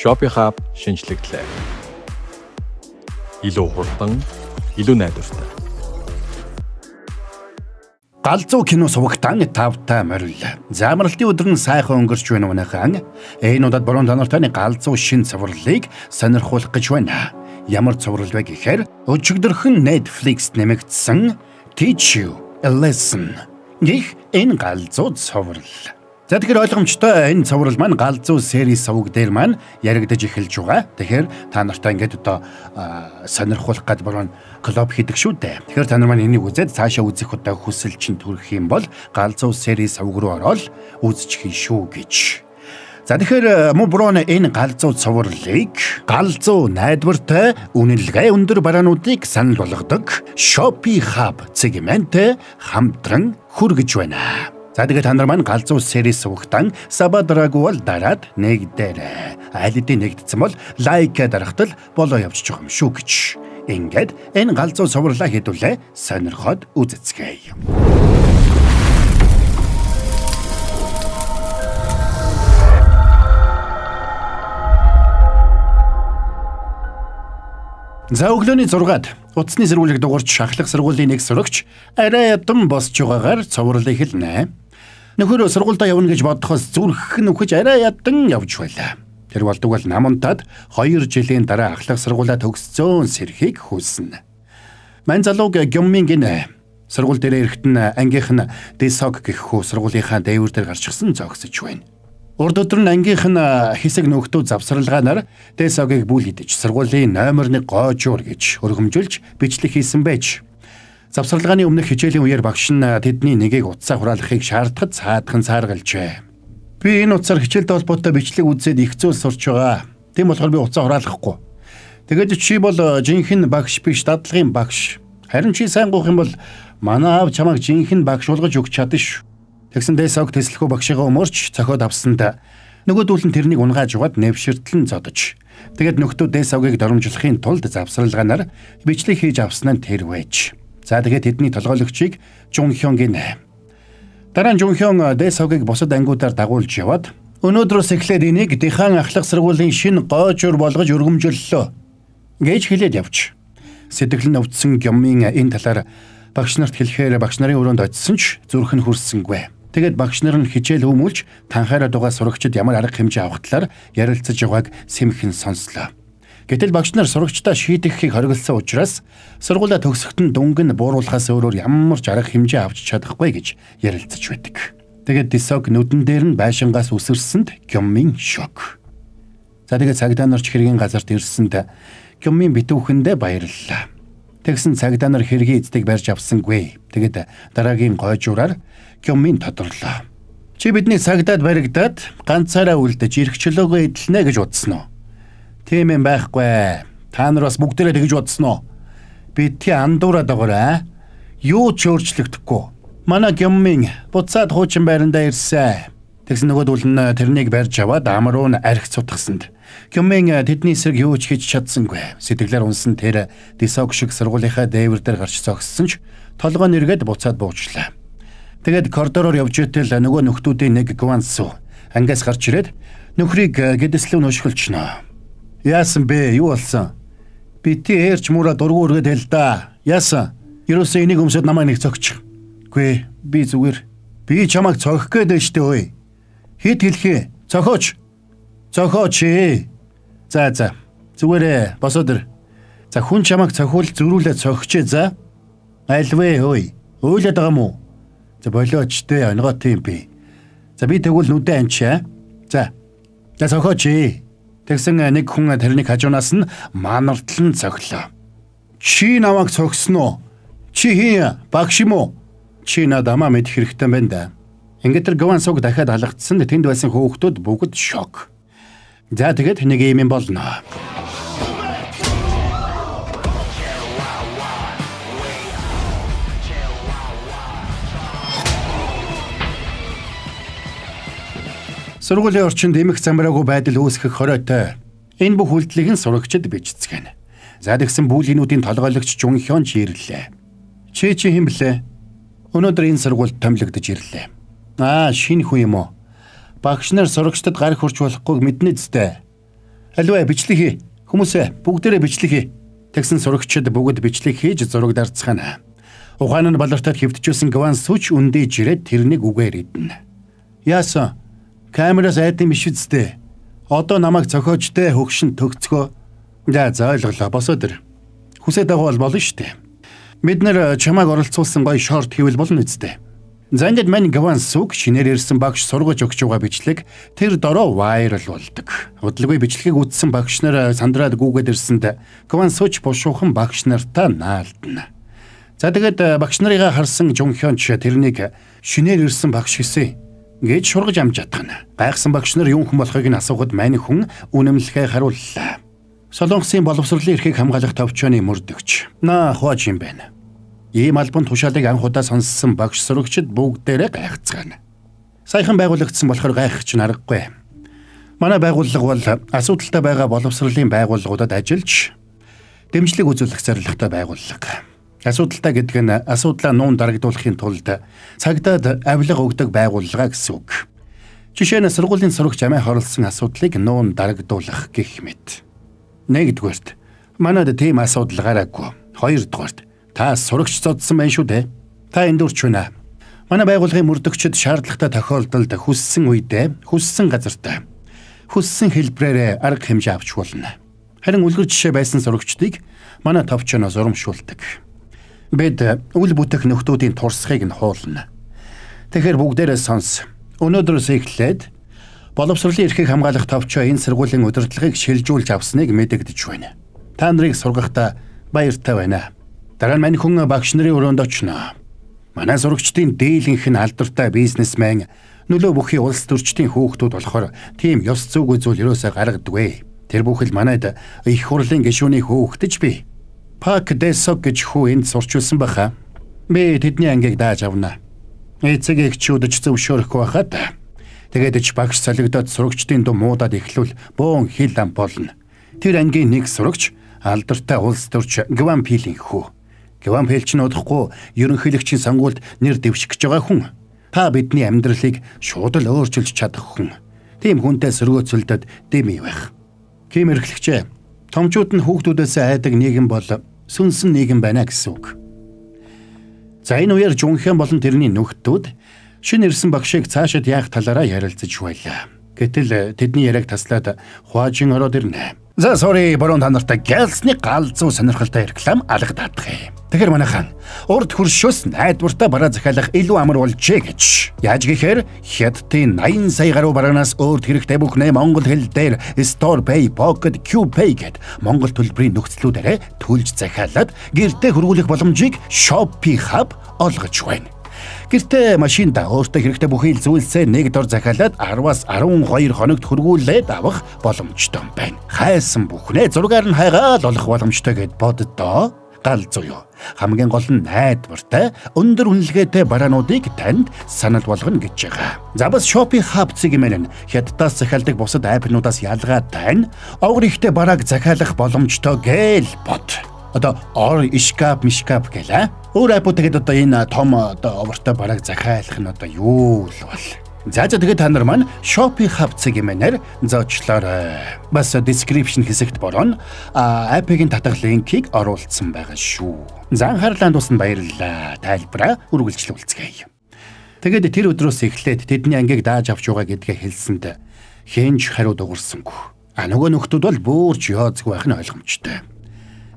Shopee Hub шинжлэглээ. Илүү хурдан, илүү найдвартай. Галзуу кино сувагтан тавтай морил. Заамралтын өдөр нь сайхан өнгөрч байна унахан. Энэ удаад борон танартаны галзуу шин цувралыг сонирхуулах гэж байна. Ямар цуврал вэ гэхээр өчигдөрхөн Netflix нэмэгдсэн Teach You a Lesson гэх энэ галзуу цуврал. За тэгэхээр ойлгомжтой энэ цуврал маань галзуу сери суваг дээр маань яригдаж эхэлж байгаа. Тэгэхээр та нартай ингээд одоо сонирхуулах гад борон клуб хийдэг шүү дээ. Тэгэхээр та нар маань энийг үзээд цаашаа үзэх удаа хүсэл чинь төрөх юм бол галзуу сери суваг руу ороод үзчих шүү гэж. За тэгэхээр мөн энэ галзуу цувралыг галзуу найдвартай үнэлгээ өндөр бараануудыг санал болгодог Shopee Hub сегменттэй хамтран хүргэж байна. За тэгээд та нар маань галзуу сери сувагтан сабадрагуул дараад нэгдээрээ. Аль хэдийн нэгдсэн бол лайк дарахтал болоо явчих юм шүү гэж. Ингээд энэ галзуу цувралаа хэдүүлээ сонирхоод үзэцгээе. За өглөөний 6-ад утасны сэргүүлэг дугуйрч шахлах сургуулийн нэг сурагч арай ядам босч байгаагаар цувралыг хэлнэ. Нөхөр сургуультай явна гэж бодохоос зүрх нүхэж арай ядан явж байлаа. Тэр болдог бол намантад 2 жилийн дараа ахлах сургуулаа төгссөн сэрхийг хүснэ. Мань залууг Гёммин гинэ. Сургууль дээр ирэхэд нь ангийнх нь Дэсог гэх хүү сургуулийнхаа дээвэр дээр гарчихсан зогсож байна. Урд өдөр нь ангийнх нь хэсэг нөхдөө завсралгаанаар Дэсогийг бүл идэж сургуулийн номер 1 гоожуур гэж өргөмжүүлж бичлэг хийсэн байж. Завсралгааны өмнөх хичээлийн үеэр багш нь тэдний нэгийг утсаа хураалгахыг шаардахад цаадхан цааргалжээ. Би энэ утсаар хичээлтэй холбоотой бичлэг үзээд их зүйл сурч байгаа. Тийм болохоор би утсаа хураалгахгүй. Тэгээд чи бол жинхэнэ багш биш, дадлагын багш. Харин чи сайн гуйх юм бол манай аав чамайг жинхэнэ багш болгож өгч чадна шүү. Тэгсэн Дэсог тэслэхүү багшигаа өмөрч цохиод авсанд нөгөөдүүл нь тэрнийг унгааж угаад нэвширтлэн зодож. Тэгээд нөхдөө Дэсогийг доромжлохын тулд завсралгаанаар бичлэг хийж авсан нь тэр байж. За тэгээд тэдний толгойлогчийг Жунхён гинэ. Дараа нь Жунхён Дэсогийг бусад ангиудаар дагуулж яваад өнөөдрөөс эхлээд энийг Дихан ахлах сургуулийн шинэ гоожуур болгож өргөмжөллөө гэж хэлээд явж. Сэтгэл нь өвдсөн Гёммин энэ талаар багш нарт хэлэхээр багш нарын өрөөнд очисон ч зүрх нь хүрсэнгүй. Тэгээд багш нар нь хичээл хүмүүлж танхаараад байгаа сурагчид ямар арга хэмжээ авах талаар ярилцаж байгааг сэмхэн сонслоо. Гэтэл багш нар сурагчдаа шийдэхийг хориглосон учраас сургуулаа төгсөхтөн дүнг нь бууруулахаас өөрөөр ямар ч арга хэмжээ авч чадахгүй гэж ярилцаж байдаг. Тэгээд Дэсог нүдэн дээр нь байшингаас үсэрсэнд Гёммин шок. За тэгээд цагдаа нарч хэргийн газарт ирсэнд Гёммин битүүхэндээ баярлалаа. Тэгсэн цагдаа нар хэргийн эцдэг барьж авсангүй. Тэгээд дараагийн гойжураар Гёммин тодорлоо. Чи бидний цагдаад баригдаад ганцаараа үлдэж ирэх чөлөөгөө эдлэнэ гэж бодсон уу? Тийм юм байхгүй. Та нар бас бүгдээрээ тэгж бодсон уу? Бити андуураад байгаарай. Юу ч өөрчлөгдөхгүй. Манай Гёммин буцаад хуучин байрандаа ирсэн. Тэгсэн нөгөөдөл нь тэрнийг барьж аваад амруу нь архи цутгасанд. Гёммин тэдний эсрэг юу ч хийж чадсангүй. Сэтгэлээр унсан тэр Дэсог шиг сургуулийнхаа дээвэр дээр гарч зогссон ч толгой нэргээд буцаад буучлаа. Тэгээд коридороор явж итэл нөгөө нөхдүүдийн нэг Гвансу ангиас гарч ирээд нөхрийг гэдэслүү нөшгөлчнө. Яасан бэ? Юу болсон? Бити ээрч муура дургу өргөд хэл да. Яасан? Юусе энийг өмсөд намайг нэг цогч. Гүй би зүгээр. Би чамайг цогох гээд штэ ой. Хэд хэлхээ? Цохооч. Цохооч. За зүгээрээ босоод ир. За хүн чамайг цохиул зөрүүлээ цогчээ за. Альвэ ой. Өөлөд байгаа мó? За болооч дээ онгоо тийм би. За би тэгвэл нүдэ анчаа. За цохооч. Тэгсэн нэг хүн тэрнийг хажуунаас нь манартлан цохлоо. Чи намайг цогсон уу? Чи хий багш юм уу? Чи надамаа мэдэх хэрэгтэй байна да. Ингээд тэр Гвансог дахиад алгацсан тэнд байсан хөөхтүүд бүгд шок. За тэгээд нэг юм болно. Сургуулийн орчинд эмх замбраагүй байдал үүсгэх хоройтой. Энэ бүх үйлдэлийг нь сурагчид бичцгэн. За тэгсэн бүүлгийнүүдийн толгойлогч Жунхён ирлээ. Чи хэм блэ? Өнөөдөр энэ сургуульд томилогдож ирлээ. Шинэ хүн юм уу? Багш нар сурагчдад гар хурж болохгүйг мэднэ зү. Аливаа бичлэг хий. Хүмүүсээ бүгдээрээ бичлэг хий. Тэгсэн сурагчид бүгд бичлэг хийж зураг дарцгаана. Ухаан нь балартад хэвтчихсэн Гван Суч үндэж ирээд тэрнийг үгээр идэнэ. Яасан? Камераас айдын биш үсттэй. Одоо намайг цохиожтэй хөгшин төгцгөө. За ойлголоо босоод ир. Хүсээд байгаа бол болно штэ. Бид нэр чамайг оролцуулсан гоё шорт хийвэл болно үсттэй. За ингээд мань Гван Сук шинээр ирсэн багш сургаж өгч байгаа бичлэг тэр дороо вайрал болдог. Удалгүй бичлэгийг үзсэн багш нар сандраад гүгээд ирсэнд Гван Суч бушуухан багш нартаа наалдана. За тэгээд багш нарыгаа харсан Жунхёнч тэрнийг шинээр ирсэн багш гэсэн гэж шургаж амж чадгана. Гайхсан багш нар юу хүн болохыг нь асуухад мань хүн үнэмлэхээ харууллаа. Солонгосын боловсролын эрхийг хамгаалах товчооны мөрдөгч На Хуаж юм байна. Ийм албан тушаалыг анх удаа сонссон багш сурагчид бүгдээрээ гайхацгаана. Саяхан байгуулагдсан болохоор гайхах ч аргагүй. Манай байгууллага бол асуудалтай байгаа боловсролын байгууллагуудад ажиллаж дэмжлэг үзүүлэх зорилготой байгууллага. Асуудалтай гэдэг нь асуудлаа нуун дарагдуулахын тулд цагдаад авилга өгдөг байгууллага гэсэн үг. Жишээ нь сургуулийн сурагч амиа хорлсон асуудлыг нуун дарагдуулах гэх мэт. Нэгдүгээрт манайд тийм асуудал гараагүй. Хоёрдугаарт та сурагч зодсон байна шүү дээ. Та эндүрч байна. Манай байгууллагын мөрдөгчд шаардлагатай тохиолдолд хүссэн үедээ, хүссэн газартаа, хүссэн хэлбрээрээ арга хэмжээ авч болно. Харин үлгэр жишээ байсан сурагчдыг манай товчоноос урамшуулдаг. Бид үл бүтэх нөхдүүдийн турсхийг нь хуулна. Тэгэхээр бүгдээрээ сонс. Өнөөдрөөс эхлээд боловсролын эрхийг хамгаалах товчоо энэ сургуулийн удирдлагыг шилжүүлж авсныг мэдэгдэж байна. Та нарыг сургахдаа баяртай байна. Дараа нь мань хүн багш нарын өрөөнд очно. Манай сурагчдын дийлэнх нь алдартай бизнесмен нөлөө бүхий улс төрчдийн хүүхдүүд болохоор тийм ёс зүйн зүйл ерөөсөө гаргадаггүй. Тэр бүхэл манайд их хурлын гишүүний хүүхдэж би. Пак Дэсок гэж хүү энд сурчулсан баха. Би тэдний ангийг дааж авна. Эцэг эхчүүдж зөвшөөрөхгүй байхад тэгээд ч багш солигдоод сурагчдын дуу муудаад эхлүүл бөөн хил ам болно. Тэр ангийн нэг сурагч алдартай улс төрч Гван Пилийн хүү. Гван Пил ч нуудахгүй ерөнхийлөгчийн сонгуульд нэр дэвших гэж байгаа хүн. Та бидний амьдралыг шууд л өөрчилж чадах хүн. Тийм хүнтэй сөргөөцөлдөд дэми байх. Ким эрхлэгчээ. Томчууд нь хүүхдүүдээс айдаг нийгэм бол сүнсэн нийгэм байна гэсэн үг. За энэ үеэр Жунхён болон тэрний нөхдүүд шинэ ирсэн багшийг цаашид яах талаараа ярилцаж байлаа. Гэтэл тэдний яриаг таслаад Хуажин ороод ирнэ. За sorry баруун та нартай гэлсний галзуу сонирхолтой реклам алгадаадах юм. Тэгэхээр манайхан урд хөршөөс найдвартай бараа захиалах илүү амар болжээ гэж. Яаж гэхээр хятадын 80 сая гаруй бараанаас өөрт хэрэгтэй бүхнээ монгол хэл дээр Store Pay, Pocket, QPay гэд монгол төлбөрийн нөхцлүүдээрээ төлж захиалаад гэртээ хөргүүлэх боломжийг Shopee Hub олгож байна. Гэртээ машинда өөртөө хэрэгтэй бүхий л зүйлсээ нэг дор захиалаад 10-аас 12 хоногт хөргүүлээд авах боломжтой юм байна. Хайсан бүхнээ зургаар нь хайгаад олох боломжтой гэд боддоо. Гал зуё. Хамгийн гол нь найдвартай өндөр үнэлгээтэй бараануудыг танд санал болгоно гэж байгаа. За бас Shopee Hub цэгмэн нь хятадаас захиалдаг бусад аппнуудаас ялгаатай нь овгор ихтэй барааг захиалах боломжтой гээл бод. Одоо ор ишкап мишкап гэлээ. Өөр аппуудад одоо энэ том одоо овортой барааг захиалах нь одоо юу л бол. За тэгээд та нар маань Shopee Hub цэгмэнээр зочлоорой. Бас description хэсэгт борон апп-ийн татах линкийг оруулсан байгаа шүү. За анхаарлаа тусна баярлалаа. Тайлбараа үргэлжлүүлцгээе. Тэгээд тэр өдрөөс эхлээд тэдний ангийг дааж авч байгаа гэдгээ хэлсэнд хэнж хариу дуурсангүй. Нөгөө нөхдүүд бол бөөрч яозгүй байх нь ойлгомжтой.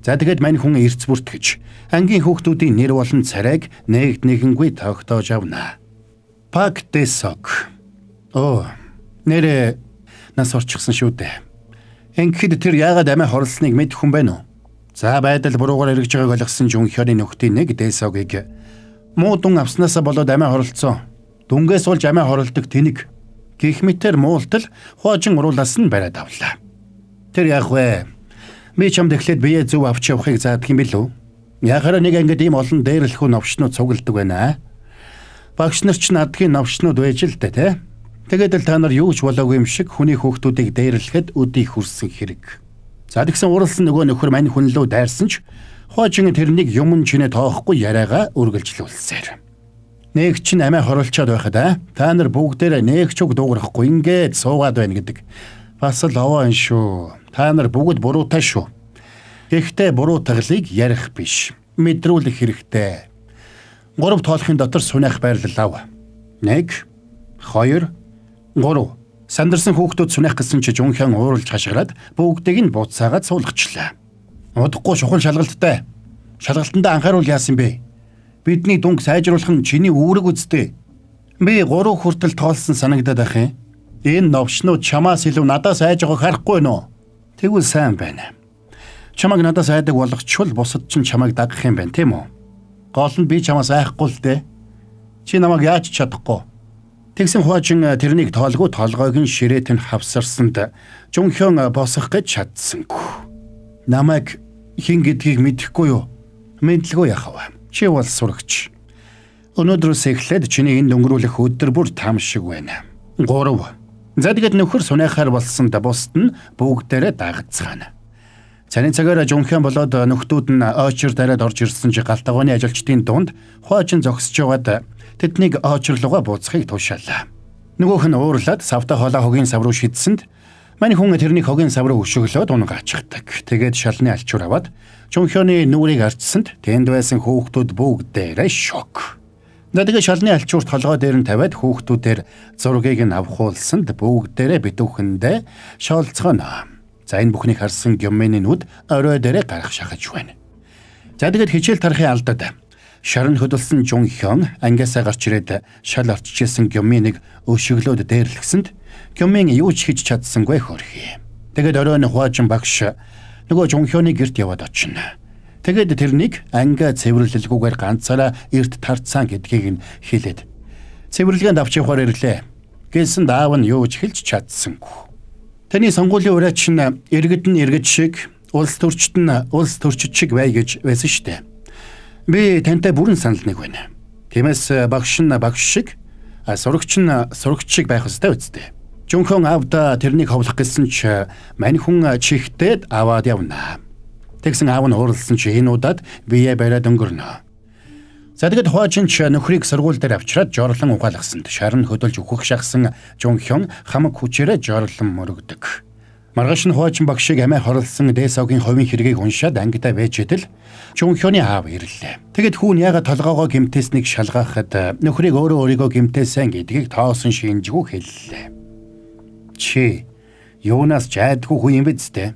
За тэгээд мань хүн эрц бүртгэж ангийн хүүхдүүдийн нэр болон царайг нэгднэгэнгүй тогтоож авна. Пак Дэсок. Нэрээ нас орчихсан шүү дээ. Ингээд тэр яагаад амиа хорлсныг мэд хүн байна уу? За байдал буруугаар эргэж байгааг ойлгосон Жунхёны нөхдийн нэг Дэсогийг муудун авснаасаа болоод амиа хорлцсон. Дүнгээс болж амиа хорлдог тэнэг. Гэх мэтэр муултал Хуажин уруулаас нь бариад авлаа. Тэр яах вэ? Би чамд эхлээд бие зөв авч явахыг заадаг юм билүү? Яхаараа нэг ингээд ийм олон дээрлэхүү новчнууд цугладаг байна. Багш нар ч надгийн новчнууд байж л дээ, тэ? Тэгээд л та нар юу ч болоогүй юм шиг хүний хүүхдүүдийг дээрлэхэд өдий хүрсэн хэрэг. За тэгсэн уралсан нөгөө нөхөр мань хүн лөө дайрсан ч Хуажин тэрнийг юм чинээ тоохгүй яриагаа үргэлжлүүлсээр. Нэг чинь амиа хорлцоод байхад та нар бүгдээрээ нэг ч үг дуугарахгүй ингээд суугаад байна гэдэг Бас л овоо энэ шүү. Та нар бүгд буруутай шүү. Гэхдээ буруу таглыг ярих биш. Мэдрүүлэх хэрэгтэй. 3 тоолохын дотор сунах байрлал ав. 1 2 3 Сандарсан хүүхдүүд сунах гэсэн чи Жунхян ууралж хашгираад бүгдийг нь бууцаагаад суулгачлаа. Удахгүй шухал шалгалттай. Шалгалтандаа анхааруул яасан бэ? Бидний дүнг сайжруулах нь чиний үүрэг үсттэй. Би 3 хүртэл тоолсон санагдаад ах юм. Энэ новшнууд чамаас илүү надаас айж байгааг харахгүй нөө. Тэгвэл сайн байна. Чамайг надаас айдаг болгочвол бусад ч чамайг дагах юм байна, тийм үү? Гол нь би чамаас айхгүй л дээ. Чи намайг яаж чадахгүй? Тэгсэн хуучин тэрнийг тоолгүй толгойг нь ширээт нь хавсарсанд Жунхён босох гэж чадсангүй. Намайг хин гэдгийг мэдэхгүй юу? Мэдлгүй яхав. Чи бол сурагч. Өнөөдрөөс эхлээд чиний энд өнгөрүүлэх өдөр бүр там шиг байна. 3 За тэгээд нөхөр сунайхаар болсонд бусд нь бүгдээрээ дагцгаана. Цанын цагаар Жунхян болоод нөхдүүд нь очир дараад орж ирсэн чи галтагооны ажилчдын дунд хуучин зогсож байгаад тэднийг очирлууга бууцахыг туушаалаа. Нөгөөх нь уурлаад савта хоолой хогийн сав руу шидсэнд мань хүн тэрнийг хогийн сав руу өшөглөөд унгачдаг. Тэгээд шалны алчуур аваад Жунхёны нүрийг арчсанд тэнд байсан хүүхдүүд бүгдээрээ шок. Тэгээд шалны алчуурт толгой дээр нь тавиад хүүхдүүдээр зургийг нь авахуулсанд бүгдээрээ битүүхэндээ шоолцгоно. За энэ бүхнийг харсан Гёмэний нүд орой дээрээ гарах шахаж байна. За тэгээд хичээл тарахын алдад шарн хөдөлсөн Жунхён ангиасаа гарч ирээд шал орчижсэн Гёмэнийг өшөглөөд дээрлэхсэнд Гёмэн юу ч хийж чадсангүй хөрхий. Тэгээд оройн хуучин багш нөгөө Жунхёны гэрт яваад очино. Тэгээд тэрнийг анги цэвэрлэлгүйгээр ганцаараа эрт тарцсан гэдгийг нь хэлээд цэвэрлэгэнд авч явахаар ирлээ. Гэсэн даав нь юу ч хэлж чадсангүй. Таны сонгуулийн ураач нь иргэд нь иргэд шиг, улс төрчид нь улс төрчид шиг бай гэж байсан штэ. Би тантай бүрэн санал нэг байна. Тиймээс багш нь багш шиг, сурагч нь сурагч шиг байх ёстой үстэй. Жунхён аавда тэрнийг ховлох гэсэн ч мань хүн чихтэд аваад явна. Тэгсэн аав нь уурлсан чи энэ удаад бие бариад өнгөрнө. За тэгээд хуучин ч нөхрийг сургууль дээр авчираад жоорлон угаалгасанд шарн хөдөлж өгөх шахсан Жунхён хамаг хүчээрээ жоорлон мөрөгдөг. Маргааш нь хуучин багшийг амиа хорлсон Дэсогийн ховын хэргийг уншаад ангидаа байж идэл Жунхёны аав ирлээ. Тэгэд хүүн яагаад толгоогоо гимтээснийг шалгаахад нөхрийг өөрийгөө гимтээсэн гэдгийг тоосон шинжгүй хэллээ. Чи юунаас жайдгүй хүн юм биз дээ?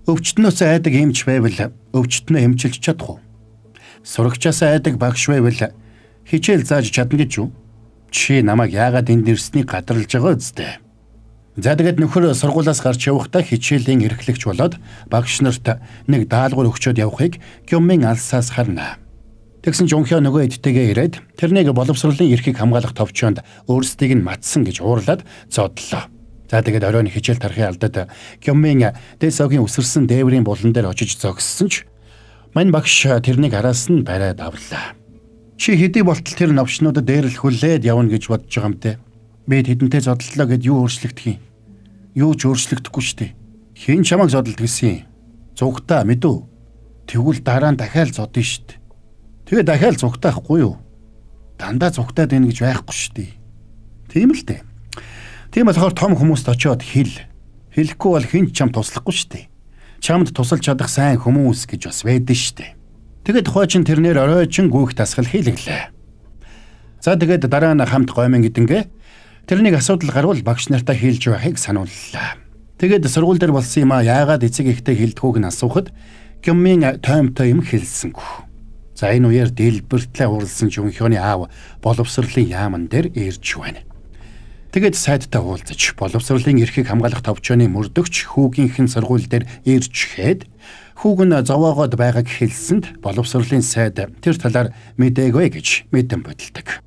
Өвчтнөөс айдаг эмч байвал өвчтнөө эмчилж чадах уу? Сурагчаас айдаг багш байвал хичээл зааж чадна гэж юу? Чи намайг яагаад энд ирснийг гадарлаж байгаа үстэй? За тэгээд нөхөр сургуулиас гарч явахдаа хичээлийн эрхлэгч болоод багш нарт нэг даалгавар өгчөөд явахыг Гёмэн алсаас харна. Тэгсэн Жунхён нөгөө эдтэйгээ ирээд тэрнийг боловсролын эрхийг хамгаалах товчоонд өөрсдийг нь матсан гэж уурлаад зодлоо. За тэгээд оройн хичээл тарахын алдад Гёмэн Дэсогийн өсөрсөн дээврийн булан дээр очиж зогссон ч мань багш тэрнийг араас нь бариад авлаа. Чи хэдий болтол тэр новшнуудад дээрлэхүүлээд явна гэж бодож байгаа юм те. Би тэдэнтэй зодлоо гэд юу өөрчлөгдөх юм? Юу ч өөрчлөгдөхгүй штэ. Хэн чамайг зодолд гэсэн юм? Зүгтаа мэдв. Тэгвэл дараа нь дахиад зодно штэ. Тэгээ дахиад зүгтаахгүй юу? Дандаа зүгтаад байна гэж байхгүй штэ. Тийм л дээ. Тийм болохоор том хүмүүст очиод хэлэхгүй бол хэн ч чам туслахгүй штэ. Чамд тусалж чадах сайн хүмүүс гэж бас байдаг штэ. Тэгэд хуучин тэрнэр оройчин гүйх тасгал хийлгэлээ. За тэгээд дараа нь хамт гомын гэдэнгээ тэрнийг асуудал гарвал багш нартай хэлж байхыг санууллаа. Тэгээд сургууль дээр болсон юм а яагаад эцэг ихтэй хэлдгүүг нь асуухад Гёмэн тоймтой юм хэлсэнгүй. За энэ үеэр дэлбэртлээ уралсан Жунхёны аав боловсролын яаман дээр ирж байна. Тэгээд сайдтай уулзаж боловсролын эрхийг хамгаалах товчооны мөрдөгч хүүгийнхэн сургууль дээр ирчгээд хүүг нь зовоогоод байгааг хэлсэнд боловсролын сайд тэр талаар мэдээгүй гэж мэдэн бодолдог.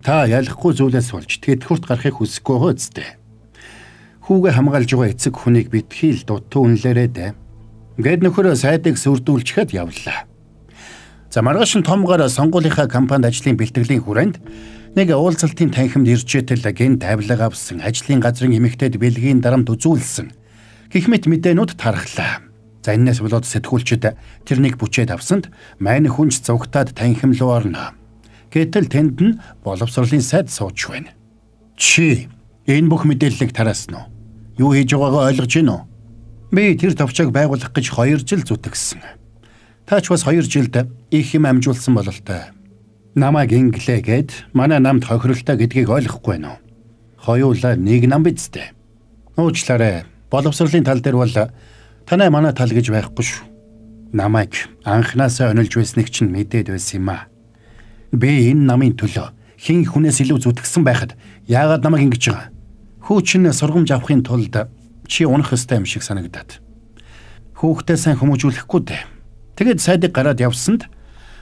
Та ялахгүй зүйлээс болж тэтгэврт гарахыг хүсэхгүй хөөцтэй. Хүүгээ хамгаалж байгаа эцэг хүнийг битгий л дутуу үнлээрээ гээд нөхөр сайдыг сүрдүүлчихэд явлаа. За маргааш нь томгоор сонгуулийнхаа компанид ажлын бэлтгэлийн хүрээнд нэг уулзалтын танхимд иржээтэл гэнт авилга авсан ажлын газрын эмэгтэйд бэлгийн дарамт үзүүлсэн гэх мэт мэдээнүүд тархлаа. За энэс болоод сэтгүүлчид тэрнийг бүчээд авсанд мань хүнч зугтаад танхим руу орно. Гэтэл тэнд нь боловсролын сайд сууж байна. Чи энэ бүх мэдээллийг тараасан уу? Юу хийж байгаагаа ойлгож байна уу? Би тэр товчоог байгуулах гэж 2 жил зүтгэсэн. Таач бас 2 жилд их юм амжуулсан бололтой. Намайг инглээгээд манай намд хохиролтой гэдгийг ойлгохгүй байна уу? Хоёулаа нэг нам бидтэй. Уучлаарай. Боловсролын тал дээр бол танай манай тал гэж байхгүй шүү. Намайг анхнаасаа онилж байсныг чинь мэдээд байсан юм аа. Би энэ намын төлөө хэн хүнээс илүү зүтгэсэн байхад яагаад намайг ингэж байгаа? Хүүчин сургамж авахын тулд чи унах ёстой юм шиг санагдаад. Хүүхдээ сайн хүмүүжүүлэхгүй дээ. Тэгэд сайдыг гараад явсанд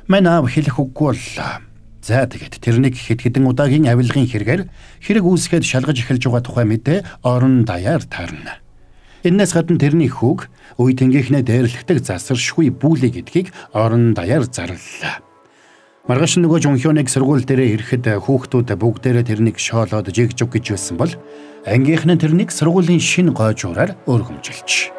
мань аав хэлэх үггүй боллоо. За тэгэд тэрнийг хэд хэдэн удаагийн авилгын хэрэгээр хэрэг үүсгээд шалгаж эхэлж байгаа тухай мэдээ орон даяар таарна. Энээс гадна тэрний хүүг үе тэнгийнхнээ дээрлэгдэг засаршгүй бүүлээ гэдгийг орон даяар зарлалаа. Маргааш нөгөө жонхионыг сургууль дээрээ ирэхэд хүүхдүүд бүгдээрээ тэрнийг шоолоод жигжуг гэж байсан бол ангийнх нь тэрнийг сургуулийн шинэ гойжуураар өргөмжилж.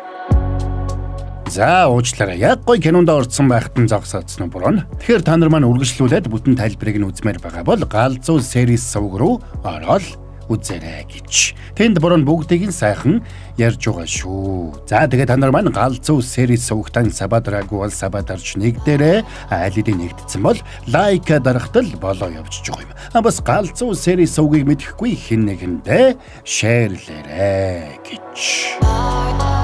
За уучлаарай. Яг гой кинонд орсон байхад нь зогсоодсон буруу. Тэгэхээр та нар маань үргэлжлүүлээд бүтэн тайлбарыг нь үзмээр байгаа бол галзуу series сувг руу ороод үзээрэй гэж. Тэнд буруу бүгдийг нь сайхан ярьж байгаа шүү. За тэгээд та нар маань галзуу series сувгтан сабадраагүй бол сабадарч нэг дээрээ айлдын нэгдсэн бол лайк дарахтал болоо явж байгаа юм. Бас галзуу series сувгийг мэдэхгүй хэн нэгэндээ шеэрлээрэй гэж.